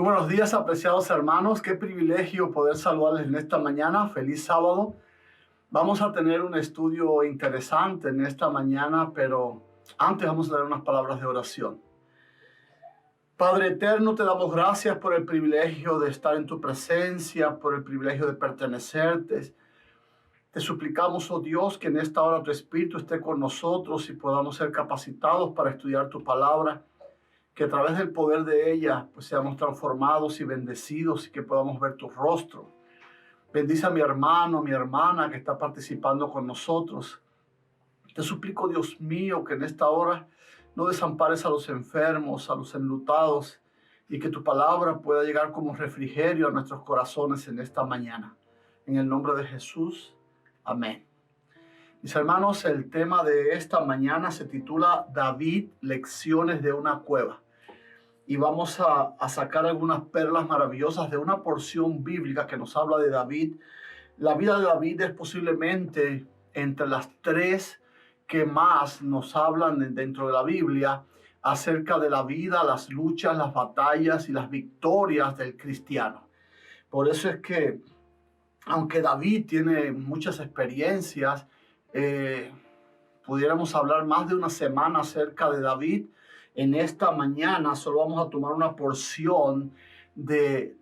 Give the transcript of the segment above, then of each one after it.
Muy buenos días, apreciados hermanos. Qué privilegio poder saludarles en esta mañana. Feliz sábado. Vamos a tener un estudio interesante en esta mañana, pero antes vamos a dar unas palabras de oración. Padre eterno, te damos gracias por el privilegio de estar en tu presencia, por el privilegio de pertenecerte. Te suplicamos, oh Dios, que en esta hora tu Espíritu esté con nosotros y podamos ser capacitados para estudiar tu palabra, que a través del poder de ella pues seamos transformados y bendecidos y que podamos ver tu rostro. Bendice a mi hermano, a mi hermana que está participando con nosotros. Te suplico, Dios mío, que en esta hora no desampares a los enfermos, a los enlutados, y que tu palabra pueda llegar como refrigerio a nuestros corazones en esta mañana. En el nombre de Jesús, amén. Mis hermanos, el tema de esta mañana se titula David, lecciones de una cueva. Y vamos a sacar algunas perlas maravillosas de una porción bíblica que nos habla de David. La vida de David es posiblemente entre las tres que más nos hablan dentro de la Biblia acerca de la vida, las luchas, las batallas y las victorias del cristiano. Por eso es que, aunque David tiene muchas experiencias, pudiéramos hablar más de una semana acerca de David. En esta mañana solo vamos a tomar una porción de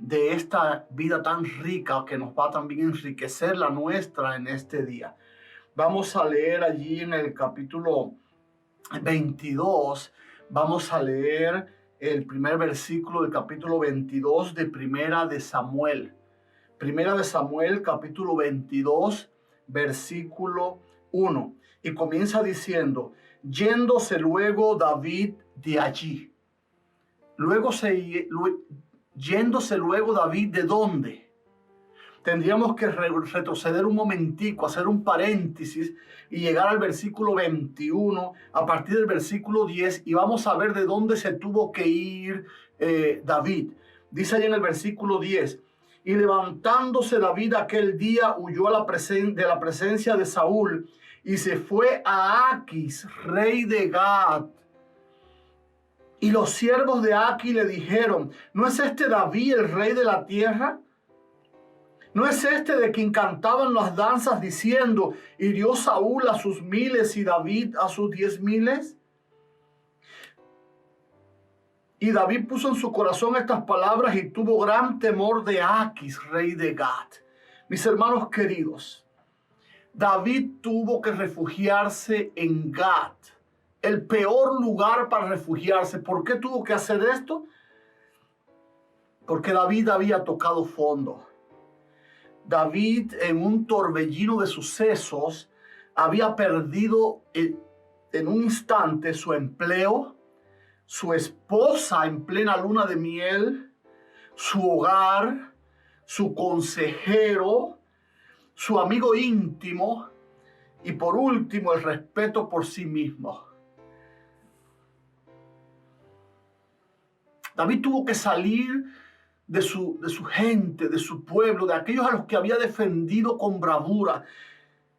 esta vida tan rica que nos va a también enriquecer la nuestra en este día. Vamos a leer allí en el capítulo 22, vamos a leer el primer versículo del capítulo 22 de Primera de Samuel. Primera de Samuel, capítulo 22, versículo 1. Y comienza diciendo: yéndose luego David de allí. Yéndose luego David, ¿de dónde? Tendríamos que retroceder un momentico, hacer un paréntesis y llegar al versículo 21, a partir del versículo 10, y vamos a ver de dónde se tuvo que ir David. Dice ahí en el versículo 10: y levantándose David aquel día, huyó de la presencia de Saúl, y se fue a Aquis, rey de Gat. Y los siervos de Aquis le dijeron: ¿no es este David el rey de la tierra? ¿No es este de quien cantaban las danzas diciendo: hirió Saúl a sus miles y David a sus 10,000? Y David puso en su corazón estas palabras y tuvo gran temor de Aquis, rey de Gat. Mis hermanos queridos, David tuvo que refugiarse en Gat, el peor lugar para refugiarse. ¿Por qué tuvo que hacer esto? Porque David había tocado fondo. David, en un torbellino de sucesos, había perdido en un instante su empleo, su esposa en plena luna de miel, su hogar, su consejero, su amigo íntimo y por último el respeto por sí mismo. David tuvo que salir de su gente, de su pueblo, de aquellos a los que había defendido con bravura.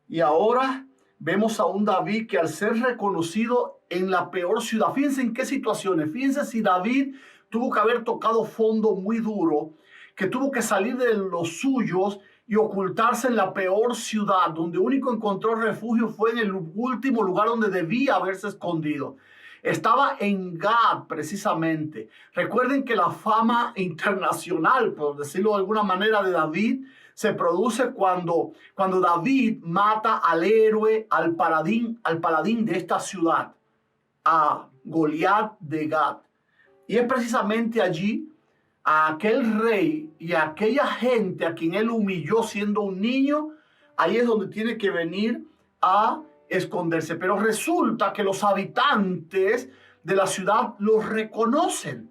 Y ahora vemos a un David que, al ser reconocido en la peor ciudad, fíjense en qué situaciones, fíjense si David tuvo que haber tocado fondo muy duro, que tuvo que salir de los suyos y ocultarse en la peor ciudad, donde único encontró refugio fue en el último lugar donde debía haberse escondido. Estaba en Gat, precisamente. Recuerden que la fama internacional, por decirlo de alguna manera, de David se produce cuando David mata al héroe, al paladín de esta ciudad, a Goliat de Gat. Y es precisamente allí, a aquel rey y a aquella gente a quien él humilló siendo un niño, ahí es donde tiene que venir a esconderse. Pero resulta que los habitantes de la ciudad los reconocen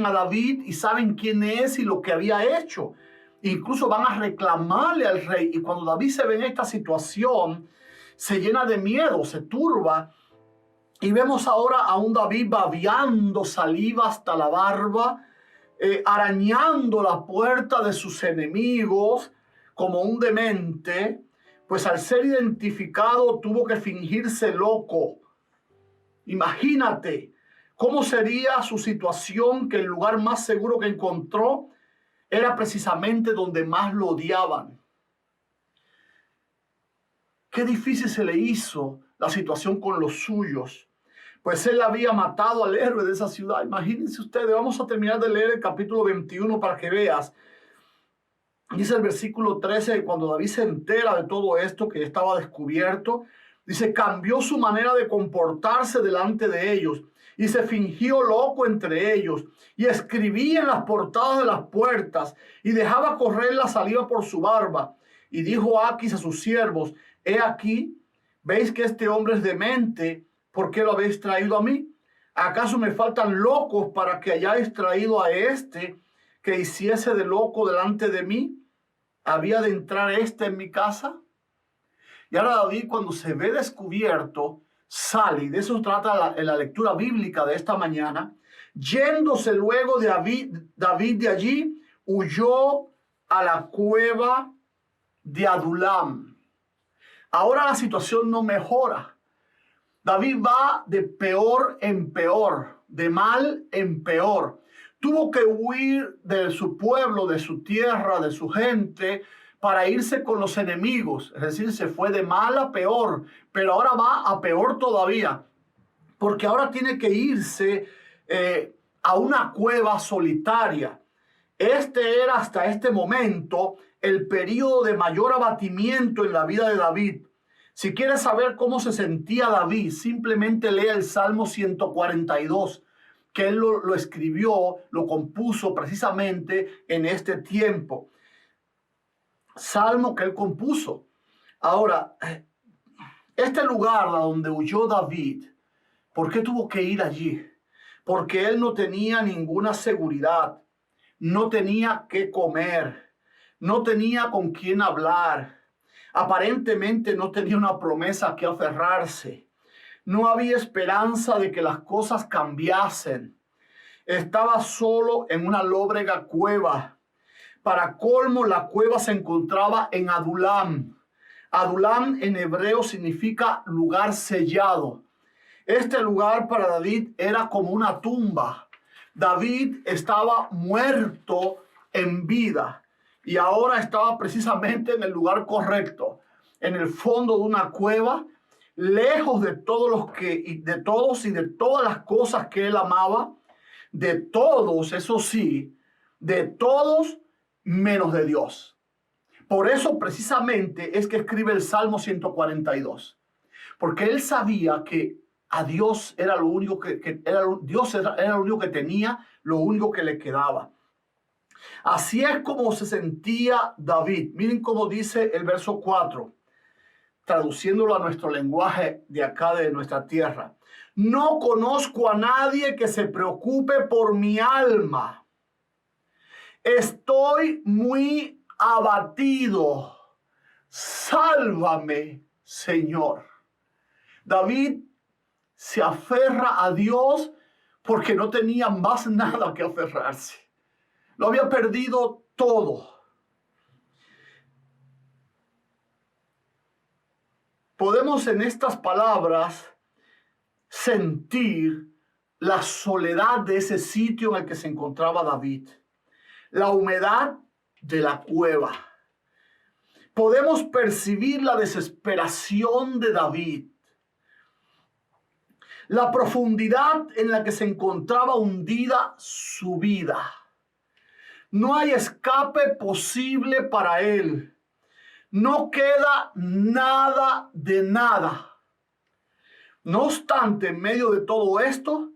a David y saben quién es y lo que había hecho. Incluso van a reclamarle al rey. Y cuando David se ve en esta situación, se llena de miedo, se turba. Y vemos ahora a un David babeando saliva hasta la barba, arañando la puerta de sus enemigos como un demente, pues al ser identificado tuvo que fingirse loco. Imagínate, ¿Cómo sería su situación? Que el lugar más seguro que encontró era precisamente donde más lo odiaban. Qué difícil se le hizo la situación con los suyos, pues él había matado al héroe de esa ciudad. Imagínense ustedes, vamos a terminar de leer el capítulo 21 para que veas. Dice el versículo 13, cuando David se entera de todo esto que estaba descubierto, dice, cambió su manera de comportarse delante de ellos y se fingió loco entre ellos y escribía en las portadas de las puertas y dejaba correr la saliva por su barba. Y dijo Aquis a sus siervos, he aquí, ¿veis que este hombre es demente? ¿Por qué lo habéis traído a mí? ¿Acaso me faltan locos para que hayáis traído a este que hiciese de loco delante de mí? ¿Había de entrar este en mi casa? Y ahora David, cuando se ve descubierto, sale, y de eso trata la lectura bíblica de esta mañana. Yéndose luego de David de allí, huyó a la cueva de Adulam. Ahora la situación no mejora. David va de peor en peor, de mal en peor. Tuvo que huir de su pueblo, de su tierra, de su gente, para irse con los enemigos. Es decir, se fue de mal a peor, pero ahora va a peor todavía, porque ahora tiene que irse a una cueva solitaria. Este era hasta este momento el periodo de mayor abatimiento en la vida de David. Si quieres saber cómo se sentía David, simplemente lee el Salmo 142, que él lo escribió, lo compuso precisamente en este tiempo. Salmo que él compuso. Ahora, este lugar a donde huyó David, ¿por qué tuvo que ir allí? Porque él no tenía ninguna seguridad, no tenía qué comer, no tenía con quién hablar. Aparentemente no tenía una promesa que aferrarse. No había esperanza de que las cosas cambiasen. Estaba solo en una lóbrega cueva. Para colmo, la cueva se encontraba en Adulam. Adulam en hebreo significa lugar sellado. Este lugar para David era como una tumba. David estaba muerto en vida. Y ahora estaba precisamente en el lugar correcto, en el fondo de una cueva, lejos de todos y de todas las cosas que él amaba, de todos, eso sí, de todos menos de Dios. Por eso precisamente es que escribe el Salmo 142, porque él sabía que a Dios era lo único era lo único que tenía, lo único que le quedaba. Así es como se sentía David. Miren cómo dice el verso 4, traduciéndolo a nuestro lenguaje de acá de nuestra tierra. No conozco a nadie que se preocupe por mi alma. Estoy muy abatido. Sálvame, Señor. David se aferra a Dios porque no tenía más nada que aferrarse. Lo había perdido todo. Podemos en estas palabras sentir la soledad de ese sitio en el que se encontraba David, la humedad de la cueva. Podemos percibir la desesperación de David, la profundidad en la que se encontraba hundida su vida. No hay escape posible para él. No queda nada de nada. No obstante, en medio de todo esto,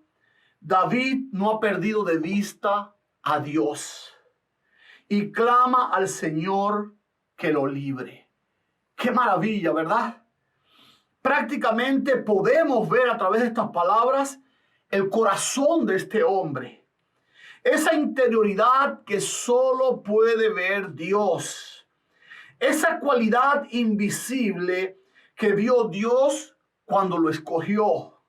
David no ha perdido de vista a Dios y clama al Señor que lo libre. Qué maravilla, ¿verdad? Prácticamente podemos ver a través de estas palabras el corazón de este hombre. Esa interioridad que solo puede ver Dios. Esa cualidad invisible que vio Dios cuando lo escogió.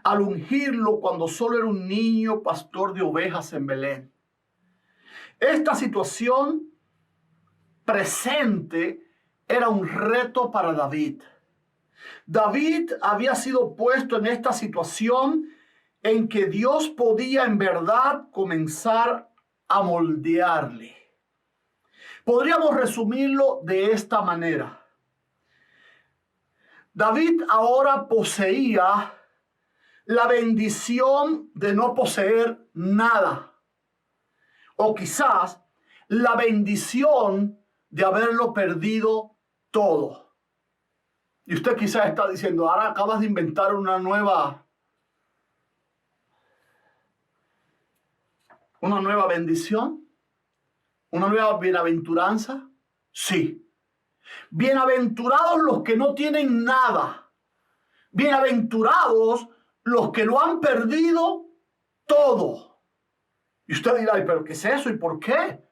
Al ungirlo cuando solo era un niño pastor de ovejas en Belén. Esta situación presente era un reto para David. David había sido puesto en esta situación en que Dios podía en verdad comenzar a moldearle. Podríamos resumirlo de esta manera. David ahora poseía la bendición de no poseer nada, o quizás la bendición de haberlo perdido todo. Y usted quizás está diciendo, ahora acabas de inventar una nueva bendición, una nueva bienaventuranza. Sí. Bienaventurados los que no tienen nada. Bienaventurados los que lo han perdido todo. Y usted dirá, ¿pero qué es eso? ¿Y por qué?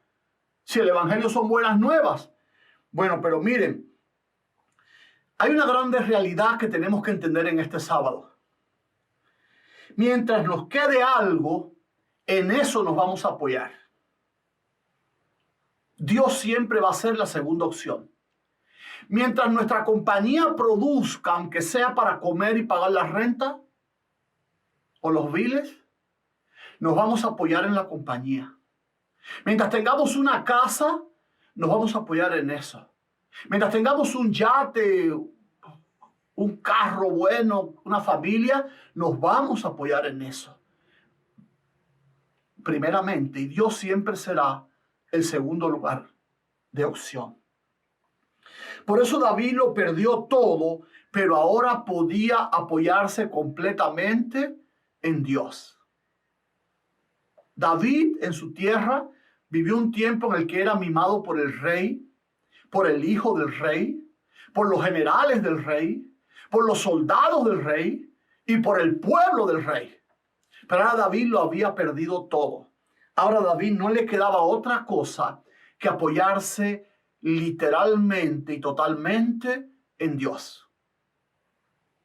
Si el evangelio son buenas nuevas. Bueno, pero miren, hay una grande realidad que tenemos que entender en este sábado. Mientras nos quede algo, en eso nos vamos a apoyar. Dios siempre va a ser la segunda opción. Mientras nuestra compañía produzca, aunque sea para comer y pagar la renta o los biles, nos vamos a apoyar en la compañía. Mientras tengamos una casa, nos vamos a apoyar en eso. Mientras tengamos un yate, un carro bueno, una familia, nos vamos a apoyar en eso. Primeramente, y Dios siempre será el segundo lugar de opción. Por eso David lo perdió todo, pero ahora podía apoyarse completamente en Dios. David en su tierra vivió un tiempo en el que era mimado por el rey, por el hijo del rey, por los generales del rey, por los soldados del rey y por el pueblo del rey. Pero ahora David lo había perdido todo. Ahora a David no le quedaba otra cosa que apoyarse literalmente y totalmente en Dios.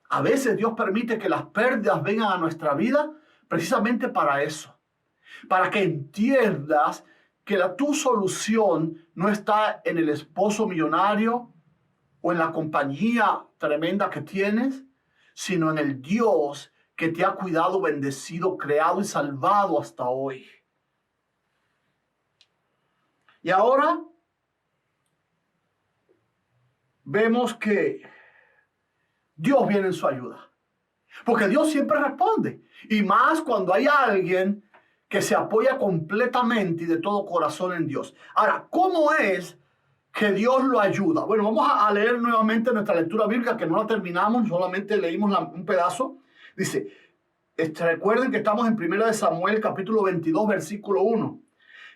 A veces Dios permite que las pérdidas vengan a nuestra vida precisamente para eso. Para que entiendas que tu solución no está en el esposo millonario o en la compañía tremenda que tienes, sino en el Dios que te ha cuidado, bendecido, creado y salvado hasta hoy. Y ahora vemos que Dios viene en su ayuda. Porque Dios siempre responde. Y más cuando hay alguien que se apoya completamente y de todo corazón en Dios. Ahora, ¿cómo es que Dios lo ayuda? Bueno, vamos a leer nuevamente nuestra lectura bíblica, que no la terminamos, solamente leímos un pedazo. Dice, recuerden que estamos en 1 Samuel, capítulo 22, versículo 1.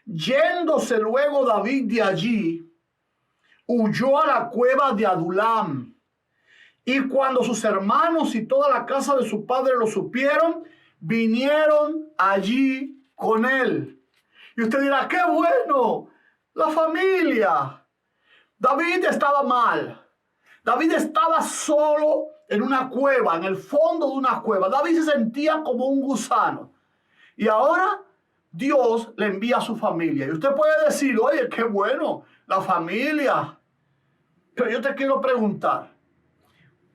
Yéndose luego David de allí, huyó a la cueva de Adulam. Y cuando sus hermanos y toda la casa de su padre lo supieron, vinieron allí con él. Y usted dirá, ¡qué bueno! La familia. David estaba mal. David estaba solo en una cueva, en el fondo de una cueva. David se sentía como un gusano. Y ahora Dios le envía a su familia. Y usted puede decir, oye, qué bueno, la familia. Pero yo te quiero preguntar,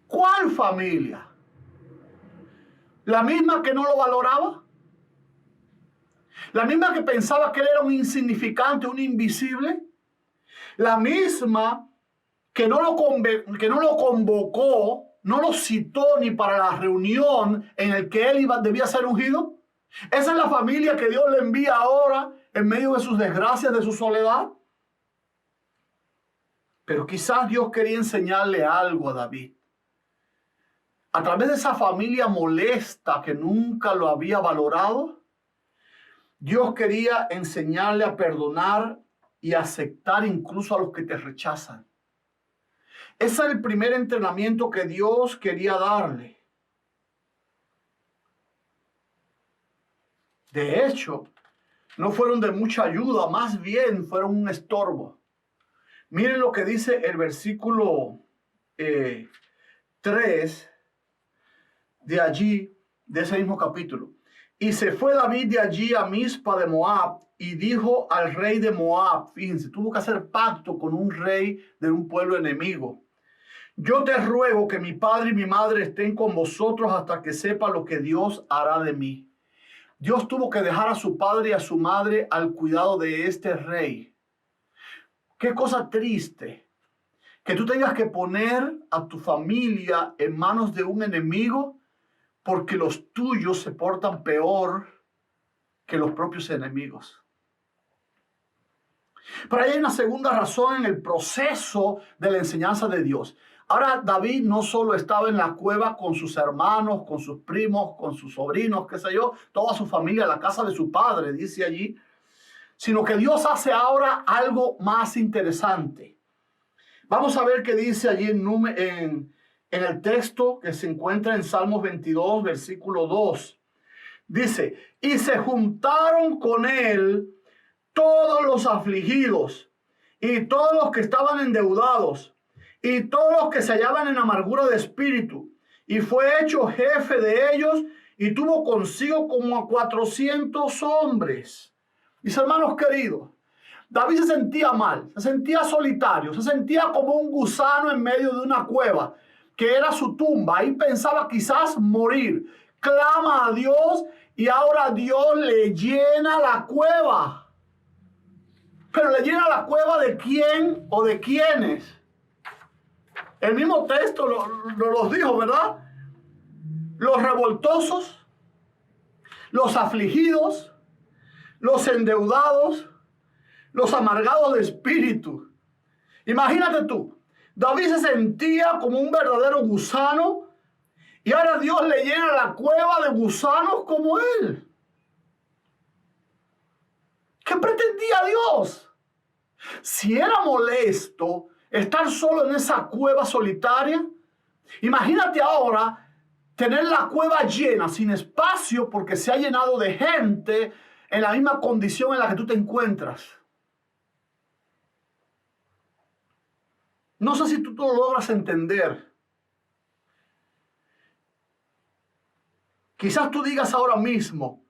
¿cuál familia? ¿La misma que no lo valoraba? ¿La misma que pensaba que él era un insignificante, un invisible? ¿La misma que no lo convocó, no lo citó ni para la reunión en el que él debía ser ungido? ¿Esa es la familia que Dios le envía ahora en medio de sus desgracias, de su soledad? Pero quizás Dios quería enseñarle algo a David. A través de esa familia molesta que nunca lo había valorado, Dios quería enseñarle a perdonar y aceptar incluso a los que te rechazan. Ese es el primer entrenamiento que Dios quería darle. De hecho, no fueron de mucha ayuda, más bien fueron un estorbo. Miren lo que dice el versículo 3 de allí, de ese mismo capítulo. Y se fue David de allí a Mizpa de Moab y dijo al rey de Moab, fíjense, tuvo que hacer pacto con un rey de un pueblo enemigo. Yo te ruego que mi padre y mi madre estén con vosotros hasta que sepa lo que Dios hará de mí. Dios tuvo que dejar a su padre y a su madre al cuidado de este rey. Qué cosa triste que tú tengas que poner a tu familia en manos de un enemigo porque los tuyos se portan peor que los propios enemigos. Pero hay una segunda razón en el proceso de la enseñanza de Dios. Ahora David no solo estaba en la cueva con sus hermanos, con sus primos, con sus sobrinos, qué sé yo, toda su familia, la casa de su padre, dice allí, sino que Dios hace ahora algo más interesante. Vamos a ver qué dice allí en el texto que se encuentra en Salmos 22, versículo 2. Dice, y se juntaron con él todos los afligidos y todos los que estaban endeudados y todos los que se hallaban en amargura de espíritu, y fue hecho jefe de ellos y tuvo consigo como a 400 hombres. Mis hermanos queridos, David se sentía mal, se sentía solitario, se sentía como un gusano en medio de una cueva, que era su tumba. Ahí pensaba quizás morir. Clama a Dios y ahora Dios le llena la cueva. Pero le llena la cueva ¿de quién o de quiénes? El mismo texto los dijo, ¿verdad? Los revoltosos, los afligidos, los endeudados, los amargados de espíritu. Imagínate tú, David se sentía como un verdadero gusano y ahora Dios le llena la cueva de gusanos como él. ¿Qué pretendía Dios? Si era molesto estar solo en esa cueva solitaria, imagínate ahora tener la cueva llena, sin espacio, porque se ha llenado de gente en la misma condición en la que tú te encuentras. No sé si tú lo logras entender. Quizás tú digas ahora mismo,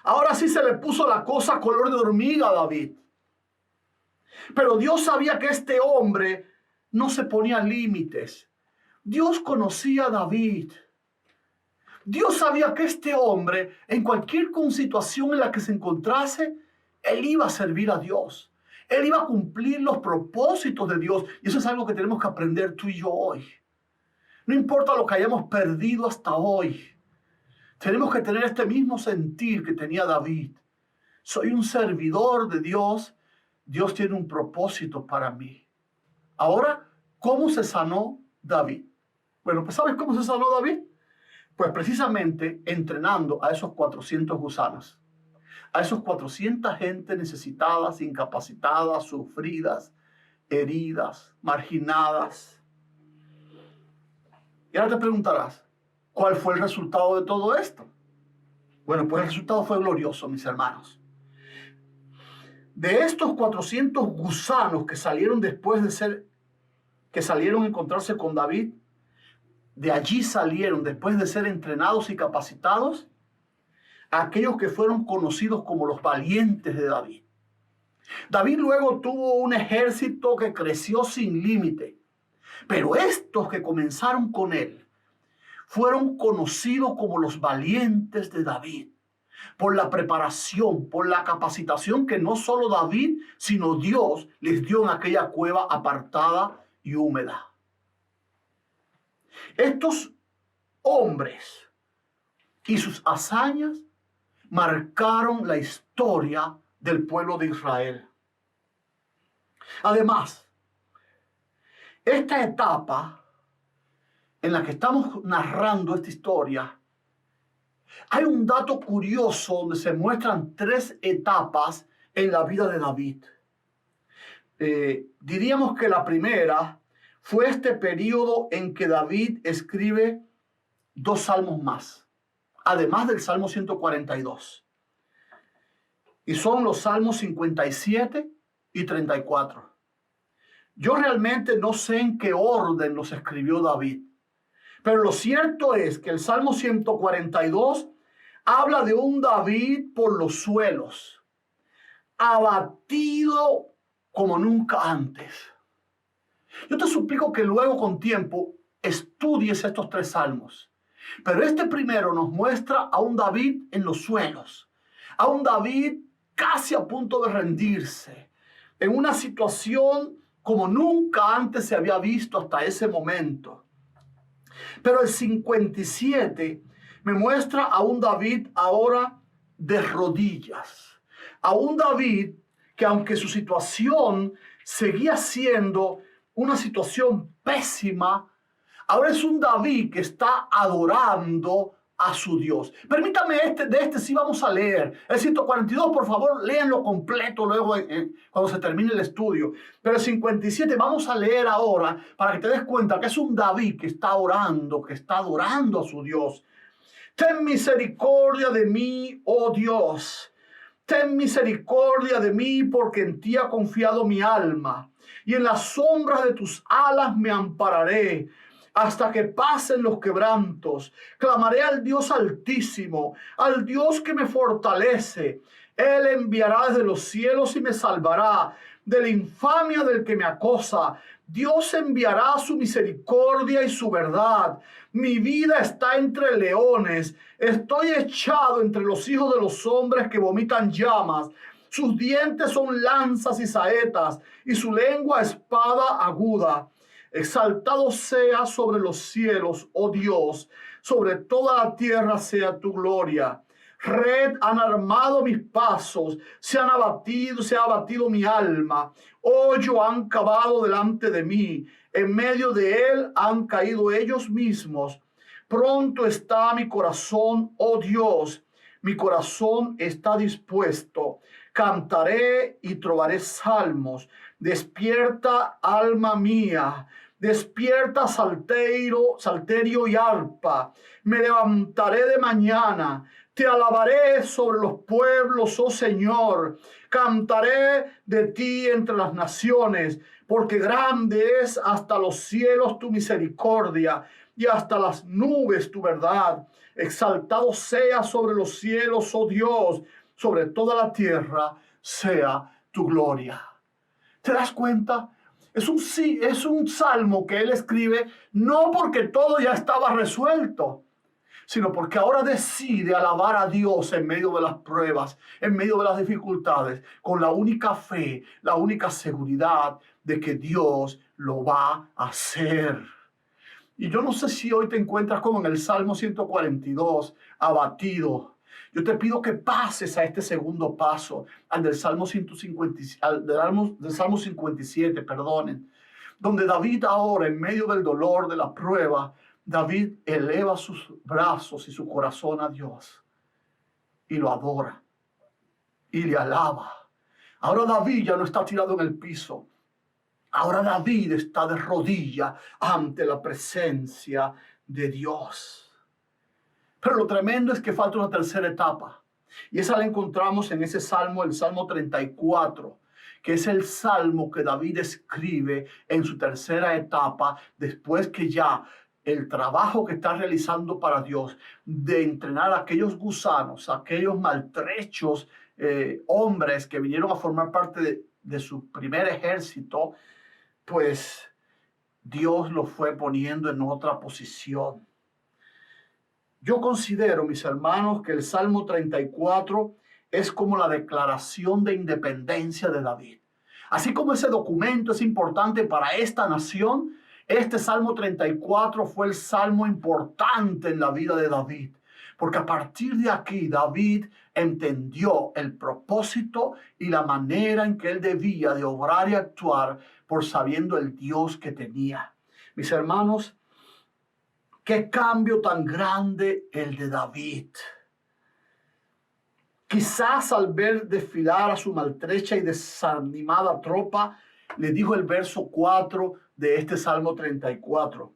ahora sí se le puso la cosa color de hormiga a David. Pero Dios sabía que este hombre no se ponía límites. Dios conocía a David. Dios sabía que este hombre, en cualquier situación en la que se encontrase, él iba a servir a Dios. Él iba a cumplir los propósitos de Dios. Y eso es algo que tenemos que aprender tú y yo hoy. No importa lo que hayamos perdido hasta hoy. Tenemos que tener este mismo sentir que tenía David. Soy un servidor de Dios. Dios tiene un propósito para mí. Ahora, ¿cómo se sanó David? Bueno, pues ¿sabes cómo se sanó David? Pues precisamente entrenando a esos 400 gusanos. A esos 400 gente necesitadas, incapacitadas, sufridas, heridas, marginadas. Y ahora te preguntarás, ¿cuál fue el resultado de todo esto? Bueno, pues el resultado fue glorioso, mis hermanos. De estos 400 gusanos que salieron que salieron a encontrarse con David, de allí salieron, después de ser entrenados y capacitados, aquellos que fueron conocidos como los valientes de David. David luego tuvo un ejército que creció sin límite, pero estos que comenzaron con él fueron conocidos como los valientes de David, por la preparación, por la capacitación que no solo David, sino Dios les dio en aquella cueva apartada y húmeda. Estos hombres y sus hazañas marcaron la historia del pueblo de Israel. Además, esta etapa en la que estamos narrando esta historia, hay un dato curioso donde se muestran 3 etapas en la vida de David. Diríamos que la primera fue este periodo en que David escribe 2 salmos más, además del Salmo 142. Y son los Salmos 57 y 34. Yo realmente no sé en qué orden los escribió David. Pero lo cierto es que el Salmo 142 habla de un David por los suelos, abatido como nunca antes. Yo te suplico que luego con tiempo estudies estos 3 salmos. Pero este primero nos muestra a un David en los suelos, a un David casi a punto de rendirse, en una situación como nunca antes se había visto hasta ese momento. Pero el 57 me muestra a un David ahora de rodillas, a un David que aunque su situación seguía siendo una situación pésima, ahora es un David que está adorando a su Dios. Permítame, de este sí vamos a leer. El 142, por favor, léanlo completo luego cuando se termine el estudio. Pero el 57 vamos a leer ahora para que te des cuenta que es un David que está orando, que está adorando a su Dios. Ten misericordia de mí, oh Dios. Ten misericordia de mí, porque en ti ha confiado mi alma, y en las sombras de tus alas me ampararé. Hasta que pasen los quebrantos, clamaré al Dios Altísimo, al Dios que me fortalece. Él enviará desde los cielos y me salvará de la infamia del que me acosa. Dios enviará su misericordia y su verdad. Mi vida está entre leones. Estoy echado entre los hijos de los hombres que vomitan llamas. Sus dientes son lanzas y saetas, y su lengua espada aguda. Exaltado sea sobre los cielos, oh Dios, sobre toda la tierra sea tu gloria. Red han armado mis pasos, se ha abatido mi alma. Hoyo han cavado delante de mí, en medio de él han caído ellos mismos. Pronto está mi corazón, oh Dios, mi corazón está dispuesto. Cantaré y trovaré salmos. Despierta, alma mía. Despierta, salterio y arpa. Me levantaré de mañana. Te alabaré sobre los pueblos, oh Señor. Cantaré de ti entre las naciones, porque grande es hasta los cielos tu misericordia y hasta las nubes tu verdad. Exaltado sea sobre los cielos, oh Dios, sobre toda la tierra sea tu gloria. ¿Te das cuenta? Es un salmo que él escribe no porque todo ya estaba resuelto, sino porque ahora decide alabar a Dios en medio de las pruebas, en medio de las dificultades, con la única fe, la única seguridad de que Dios lo va a hacer. Y yo no sé si hoy te encuentras como en el Salmo 142, abatido. Yo te pido que pases a este segundo paso, al del Salmo 57, perdonen, donde David ahora, en medio del dolor, de la prueba, David eleva sus brazos y su corazón a Dios y lo adora y le alaba. Ahora David ya no está tirado en el piso. Ahora David está de rodillas ante la presencia de Dios. Pero lo tremendo es que falta una tercera etapa. Y esa la encontramos en ese salmo, el Salmo 34, que es el salmo que David escribe en su tercera etapa, después que ya el trabajo que está realizando para Dios de entrenar a aquellos gusanos, a aquellos maltrechos hombres que vinieron a formar parte de su primer ejército, pues Dios lo fue poniendo en otra posición. Yo considero, mis hermanos, que el Salmo 34 es como la declaración de independencia de David. Así como ese documento es importante para esta nación, este Salmo 34 fue el salmo importante en la vida de David. Porque a partir de aquí David entendió el propósito y la manera en que él debía de obrar y actuar por sabiendo el Dios que tenía. Mis hermanos, qué cambio tan grande el de David. Quizás al ver desfilar a su maltrecha y desanimada tropa, le dijo el verso 4 de este Salmo 34.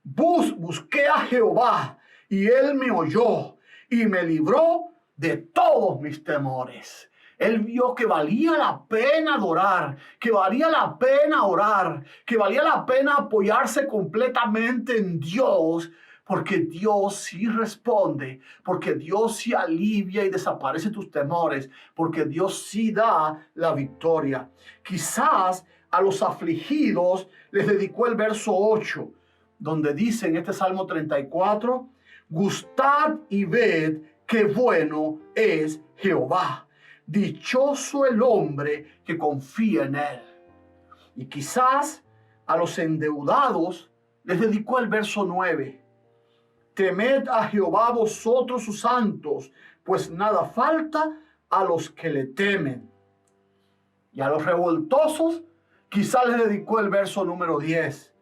Busqué a Jehová y él me oyó y me libró de todos mis temores. Él vio que valía la pena adorar, que valía la pena orar, que valía la pena apoyarse completamente en Dios, porque Dios sí responde, porque Dios sí alivia y desaparece tus temores, porque Dios sí da la victoria. Quizás A los afligidos les dedicó el verso 8, donde dice en este Salmo 34, gustad y ved qué bueno es Jehová. Dichoso el hombre que confía en él. Y quizás a los endeudados les dedicó el verso 9. Temed a Jehová vosotros sus santos, pues nada falta a los que le temen. Y a los revoltosos quizás les dedicó el verso número 10.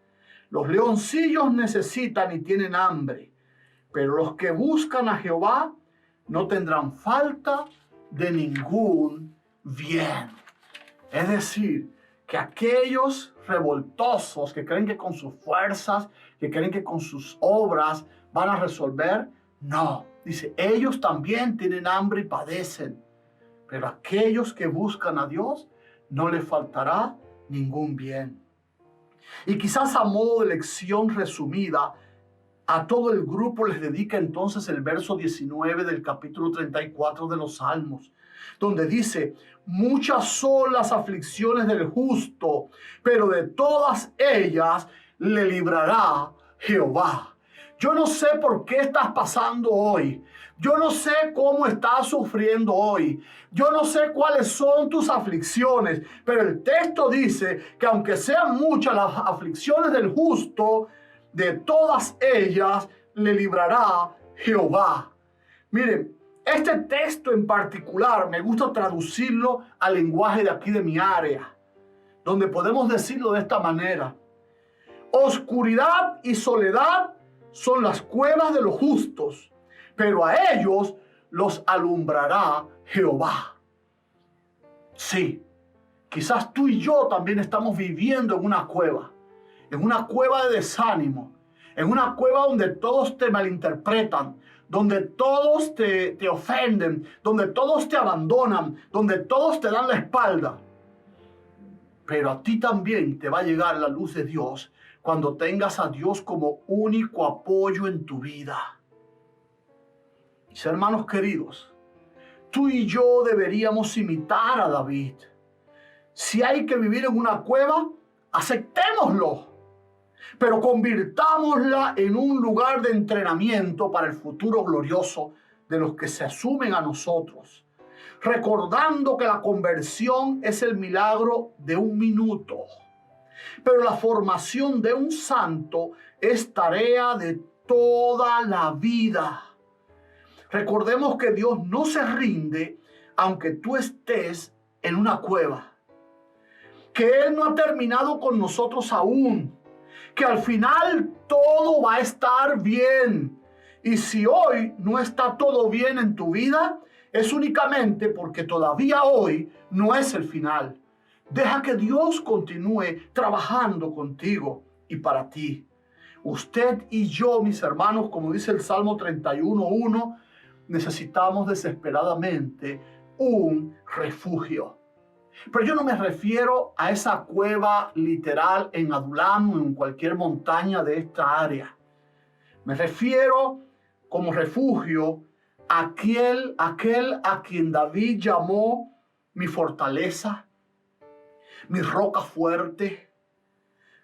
Los leoncillos necesitan y tienen hambre, pero los que buscan a Jehová no tendrán falta de ningún bien. Es decir, que aquellos revoltosos que creen que con sus fuerzas, que creen que con sus obras van a resolver, no. Dice, ellos también tienen hambre y padecen, pero aquellos que buscan a Dios no les faltará ningún bien. Y quizás a modo de lección resumida, a todo el grupo les dedica entonces el verso 19 del capítulo 34 de los Salmos, donde dice, muchas son las aflicciones del justo, pero de todas ellas le librará Jehová. Yo no sé por qué estás pasando hoy. Yo no sé cómo estás sufriendo hoy. Yo no sé cuáles son tus aflicciones, pero el texto dice que aunque sean muchas las aflicciones del justo, de todas ellas le librará Jehová. Miren, este texto en particular me gusta traducirlo al lenguaje de aquí de mi área, donde podemos decirlo de esta manera. Oscuridad y soledad son las cuevas de los justos, pero a ellos los alumbrará Jehová. Sí, quizás tú y yo también estamos viviendo en una cueva de desánimo, en una cueva donde todos te malinterpretan, donde todos te ofenden, donde todos te abandonan, donde todos te dan la espalda. Pero a ti también te va a llegar la luz de Dios cuando tengas a Dios como único apoyo en tu vida. Mis hermanos queridos, tú y yo deberíamos imitar a David. Si hay que vivir en una cueva, aceptémoslo, pero convirtámosla en un lugar de entrenamiento para el futuro glorioso de los que se asumen a nosotros, recordando que la conversión es el milagro de un minuto, pero la formación de un santo es tarea de toda la vida. Recordemos que Dios no se rinde aunque tú estés en una cueva, que Él no ha terminado con nosotros aún, que al final todo va a estar bien. Y si hoy no está todo bien en tu vida, es únicamente porque todavía hoy no es el final. Deja que Dios continúe trabajando contigo y para ti. Usted y yo, mis hermanos, como dice el Salmo 31:1, necesitamos desesperadamente un refugio. Pero yo no me refiero a esa cueva literal en Adulam o en cualquier montaña de esta área. Me refiero como refugio a aquel a quien David llamó mi fortaleza, mi roca fuerte,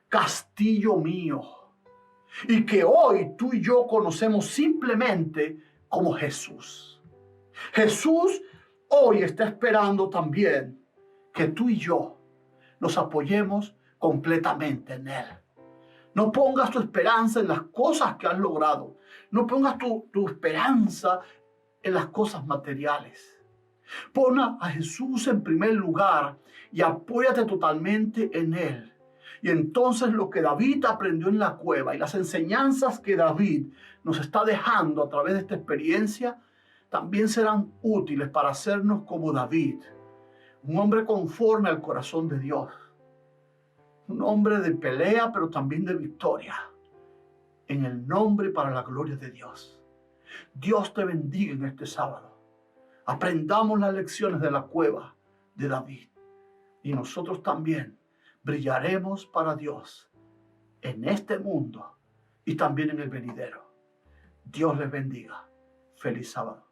castillo mío, y que hoy tú y yo conocemos simplemente como Jesús. Jesús hoy está esperando también que tú y yo nos apoyemos completamente en Él. No pongas tu esperanza en las cosas que has logrado. No pongas tu esperanza en las cosas materiales. Pon a Jesús en primer lugar y apóyate totalmente en Él. Y entonces lo que David aprendió en la cueva y las enseñanzas que David nos está dejando a través de esta experiencia también serán útiles para hacernos como David, un hombre conforme al corazón de Dios, un hombre de pelea pero también de victoria, en el nombre y para la gloria de Dios. Dios te bendiga en este sábado. Aprendamos las lecciones de la cueva de David y nosotros también brillaremos para Dios en este mundo y también en el venidero. Dios les bendiga. Feliz sábado.